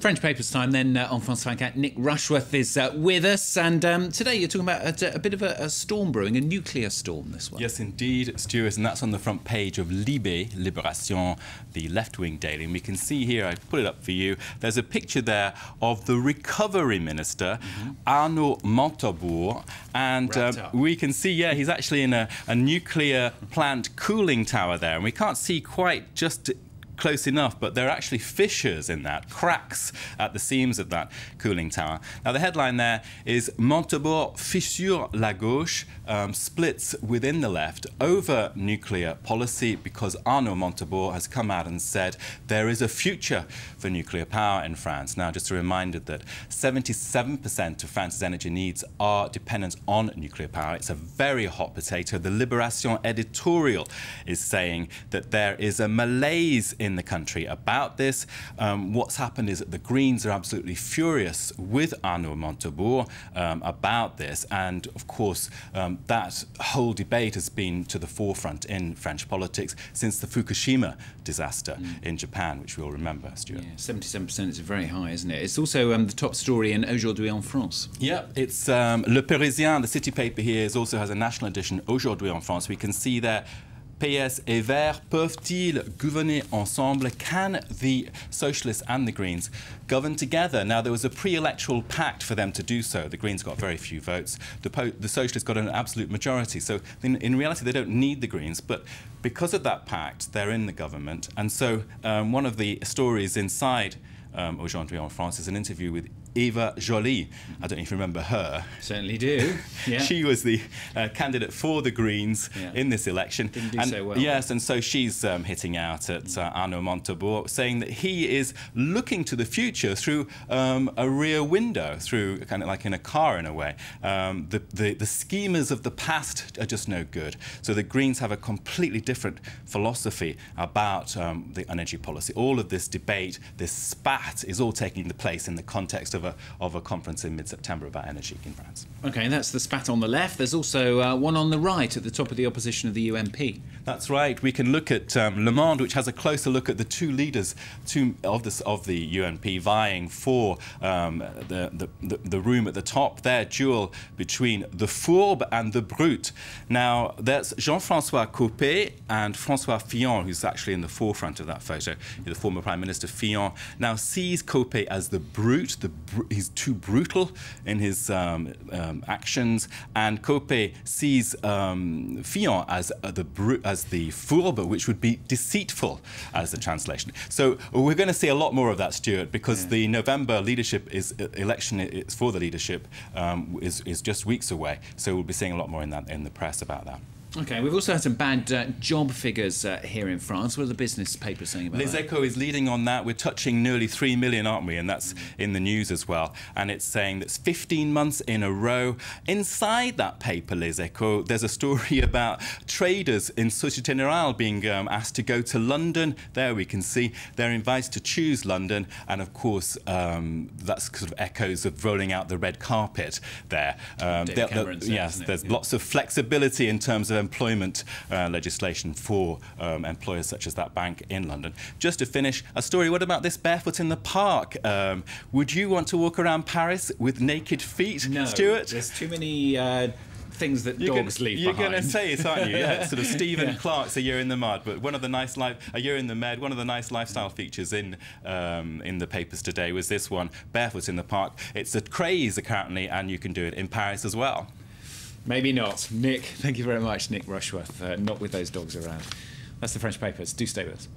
French Papers time then on France 24. Nick Rushworth is with us, and today you're talking about a bit of a storm brewing, a nuclear storm this one. Yes, indeed, Stuart, and that's on the front page of Libération, the left-wing daily. And we can see here, I put it up for you, there's a picture there of the recovery minister, Arnaud Montebourg, and we can see, yeah, he's actually in a nuclear plant cooling tower there, and we can't see quite just close enough, but there are actually fissures in that, cracks at the seams of that cooling tower. Now, the headline there is Montebourg fissure la gauche, splits within the left over nuclear policy, because Arnaud Montebourg has come out and said there is a future for nuclear power in France. Now, just a reminder that 77% of France's energy needs are dependent on nuclear power. It's a very hot potato. The Libération editorial is saying that there is a malaise in the country about this. What's happened is that the Greens are absolutely furious with Arnaud Montebourg about this, and of course that whole debate has been to the forefront in French politics since the Fukushima disaster in Japan, which we all remember, Stuart. Yeah, 77% is very high, isn't it? It's also the top story in Aujourd'hui en France. Yeah, it's Le Parisien, the city paper here, also has a national edition, Aujourd'hui en France. We can see there, PS et Verts peuvent-ils gouverner ensemble? Can the Socialists and the Greens govern together? Now, there was a pre-electoral pact for them to do so. The Greens got very few votes. The Socialists got an absolute majority. So in reality, they don't need the Greens. But because of that pact, they're in the government. And so one of the stories inside Aujourd'hui en France is an interview with Eva Joly. I don't know if you remember her. Certainly do. Yeah. She was the candidate for the Greens in this election. Didn't do so well. Yes, and so she's hitting out at Arnaud Montebourg, saying that he is looking to the future through a rear window, through kind of like in a car in a way. The schemers of the past are just no good. So the Greens have a completely different philosophy about the energy policy. All of this debate, this spat, is all taking place in the context of a conference in mid-September about energy in France. OK, that's the spat on the left. There's also one on the right at the top of the opposition of the UMP. That's right. We can look at Le Monde, which has a closer look at the two leaders of the UMP vying for the room at the top. Their duel between the Fourbe and the Brute. Now, there's Jean-François Copé and François Fillon, who's actually in the forefront of that photo. The former Prime Minister Fillon now sees Copé as the Brute. He's too brutal in his actions, and Copé sees Fillon as the Fourbe, which would be deceitful as the translation. So we're going to see a lot more of that, Stuart, because the November election for the leadership is just weeks away. So we'll be seeing a lot more in the press about that. OK, we've also had some bad job figures here in France. What are the business papers saying about Les that? Echos is leading on that. We're touching nearly 3 million, aren't we? And that's in the news as well. And it's saying that's 15 months in a row. Inside that paper, Les Echos, there's a story about traders in Société Générale being asked to go to London. There we can see they're invited to choose London. And of course, that's sort of echoes of rolling out the red carpet there. Yes, there's lots of flexibility in terms of employment legislation for employers such as that bank in London. Just to finish, a story, what about this barefoot in the park? Would you want to walk around Paris with naked feet, no, Stuart? There's too many things that dogs leave behind. You're going to say it, aren't you? Yeah, it's sort of Stephen Clark's A Year in the Mud, but one of the nice A Year in the Med, one of the nice lifestyle features in the papers today was this one, barefoot in the park. It's a craze apparently, and you can do it in Paris as well. Maybe not. Nick, thank you very much, Nick Rushworth. Not with those dogs around. That's the French Papers. Do stay with us.